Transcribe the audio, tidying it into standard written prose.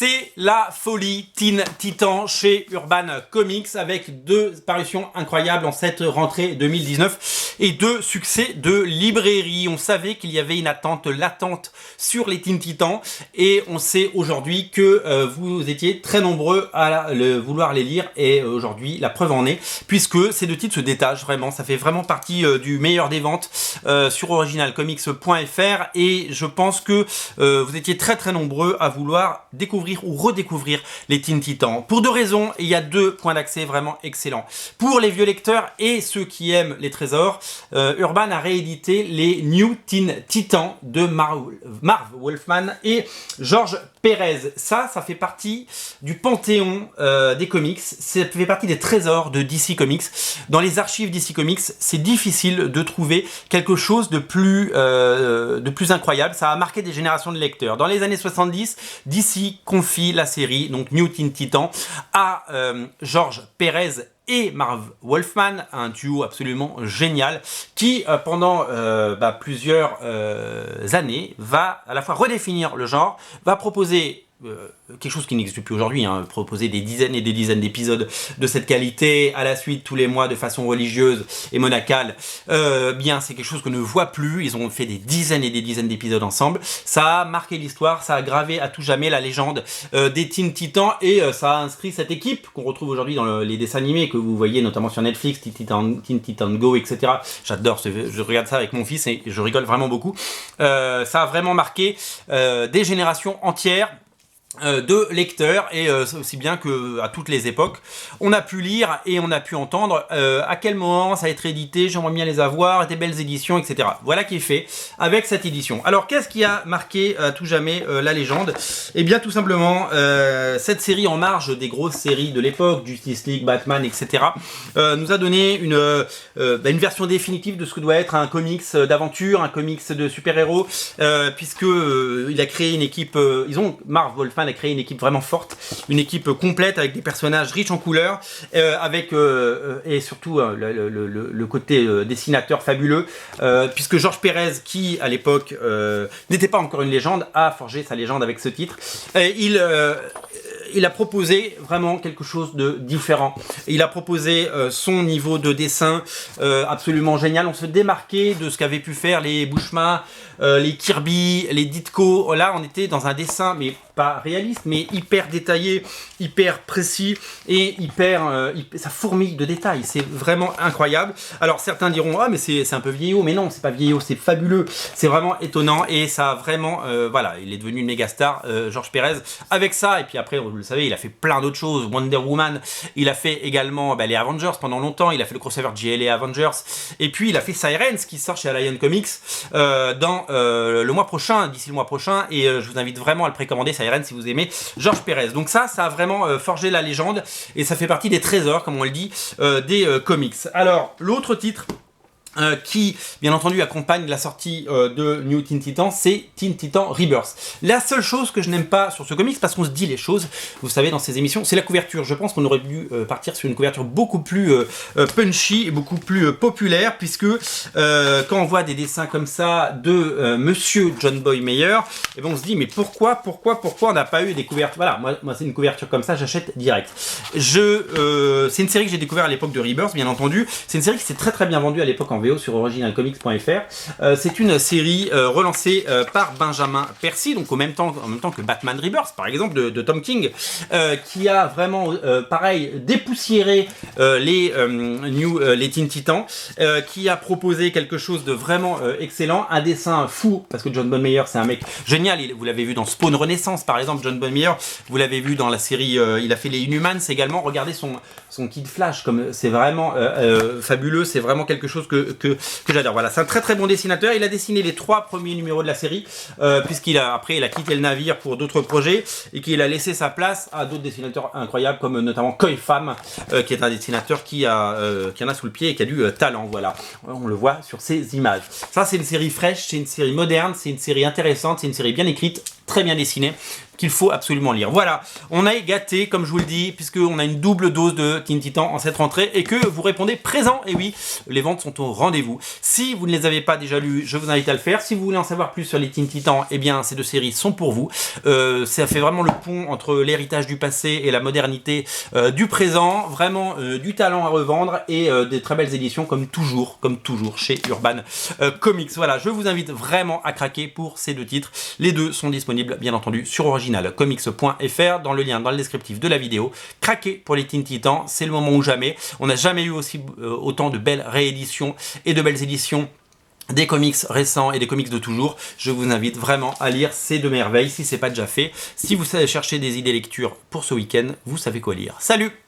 C'est la folie Teen Titan chez Urban Comics avec 2 parutions incroyables en cette rentrée 2019 et 2 succès de librairie. On savait qu'il y avait une attente latente sur les Teen Titans et on sait aujourd'hui que vous étiez très nombreux à vouloir les lire et aujourd'hui la preuve en est puisque ces 2 titres se détachent vraiment. Ça fait vraiment partie du meilleur des ventes sur originalcomics.fr et je pense que vous étiez très nombreux à vouloir découvrir ou redécouvrir les Teen Titans. Pour 2 raisons, il y a 2 points d'accès vraiment excellents. Pour les vieux lecteurs et ceux qui aiment les trésors, Urban a réédité les New Teen Titans de Marv Wolfman et George Pérez. Ça fait partie du panthéon des comics, ça fait partie des trésors de DC Comics. Dans les archives DC Comics, c'est difficile de trouver quelque chose de plus incroyable. Ça a marqué des générations de lecteurs. Dans les années 70, DC confie la série, donc New Teen Titans, à George Pérez et Marv Wolfman, un duo absolument génial qui pendant plusieurs années va à la fois redéfinir le genre, va proposer quelque chose qui n'existe plus aujourd'hui, proposer des dizaines et des dizaines d'épisodes de cette qualité à la suite tous les mois de façon religieuse et monacale, bien c'est quelque chose qu'on ne voit plus. Ils ont fait des dizaines et des dizaines d'épisodes ensemble, ça a marqué l'histoire, ça a gravé à tout jamais la légende des Teen Titans et ça a inscrit cette équipe qu'on retrouve aujourd'hui dans les dessins animés que vous voyez notamment sur Netflix, Teen Titan Go, etc. J'adore, je regarde ça avec mon fils et je rigole vraiment beaucoup. Ça a vraiment marqué des générations entières de lecteurs et aussi bien que à toutes les époques on a pu lire et on a pu entendre à quel moment ça a été édité, j'aimerais bien les avoir, des belles éditions, etc. Voilà qui est fait avec cette édition. Alors qu'est-ce qui a marqué à tout jamais la légende? Eh bien tout simplement cette série en marge des grosses séries de l'époque, Justice League, Batman, etc. Nous a donné une version définitive de ce que doit être un comics d'aventure, un comics de super-héros, puisque il a créé une équipe, Marv Wolfman a créé une équipe vraiment forte, une équipe complète avec des personnages riches en couleurs, et surtout le côté dessinateur fabuleux, puisque George Pérez, qui à l'époque n'était pas encore une légende, a forgé sa légende avec ce titre. Il a proposé vraiment quelque chose de différent. Il a proposé son niveau de dessin absolument génial. On se démarquait de ce qu'avaient pu faire les Bushma, les Kirby, les Ditko. Là, on était dans un dessin, mais pas réaliste, mais hyper détaillé, hyper précis et ça fourmille de détails. C'est vraiment incroyable. Alors certains diront ah mais c'est un peu vieillot, mais non, c'est pas vieillot, c'est fabuleux. C'est vraiment étonnant et ça a vraiment voilà, il est devenu une méga star, George Pérez avec ça. Et puis après, vous le savez, il a fait plein d'autres choses. Wonder Woman, il a fait également les Avengers pendant longtemps. Il a fait le crossover JLA Avengers. Et puis il a fait Sirens qui sort chez Alliance Comics dans le mois prochain, d'ici le mois prochain. Et je vous invite vraiment à le précommander. Sirens si vous aimez George Pérez. Donc ça a vraiment forgé la légende et ça fait partie des trésors, comme on le dit, des comics. Alors, l'autre titre qui, bien entendu, accompagne la sortie de New Teen Titans, c'est Teen Titan Rebirth. La seule chose que je n'aime pas sur ce comics, parce qu'on se dit les choses, vous savez, dans ces émissions, c'est la couverture. Je pense qu'on aurait dû partir sur une couverture beaucoup plus punchy et beaucoup plus populaire, puisque quand on voit des dessins comme ça de Monsieur John Boy Meyer, et ben on se dit, mais pourquoi on n'a pas eu des couvertures? Voilà, moi c'est une couverture comme ça, j'achète direct. C'est une série que j'ai découvert à l'époque de Rebirth, bien entendu. C'est une série qui s'est très bien vendue à l'époque en VO sur originalcomics.fr. C'est une série relancée par Benjamin Percy, donc en même temps que Batman Rebirth, par exemple, de Tom King, qui a vraiment, pareil, dépoussiéré les Teen Titans, qui a proposé quelque chose de vraiment excellent, un dessin fou, parce que John Bonmeyer, c'est un mec génial. Vous l'avez vu dans Spawn Renaissance, par exemple, John Bonmeyer, vous l'avez vu dans la série, il a fait les Inhumans également. Regardez son Kid Flash, comme c'est vraiment fabuleux, c'est vraiment quelque chose que j'adore. Voilà, c'est un très bon dessinateur. Il a dessiné les 3 premiers numéros de la série, puisqu'il a quitté le navire pour d'autres projets et qu'il a laissé sa place à d'autres dessinateurs incroyables, comme notamment Koi Pham, qui est un dessinateur qui en a sous le pied et qui a du talent. Voilà, on le voit sur ces images. Ça, c'est une série fraîche, c'est une série moderne, c'est une série intéressante, c'est une série bien écrite, très bien dessinés, qu'il faut absolument lire. Voilà, on a gâté, comme je vous le dis, puisqu'on a une double dose de Teen Titans en cette rentrée et que vous répondez présent. Et oui, les ventes sont au rendez-vous. Si vous ne les avez pas déjà lus, je vous invite à le faire. Si vous voulez en savoir plus sur les Teen Titans, eh bien, ces deux séries sont pour vous. Ça fait vraiment le pont entre l'héritage du passé et la modernité du présent. Vraiment du talent à revendre et des très belles éditions comme toujours chez Urban Comics. Voilà, je vous invite vraiment à craquer pour ces deux titres. Les deux sont disponibles, bien entendu, sur originalcomics.fr dans le lien dans le descriptif de la vidéo. Craquez pour les Teen Titans, c'est le moment ou jamais. On n'a jamais eu aussi autant de belles rééditions et de belles éditions des comics récents et des comics de toujours. Je vous invite vraiment à lire ces deux merveilles si c'est pas déjà fait. Si vous savez chercher des idées lecture pour ce week-end, vous savez quoi lire. Salut!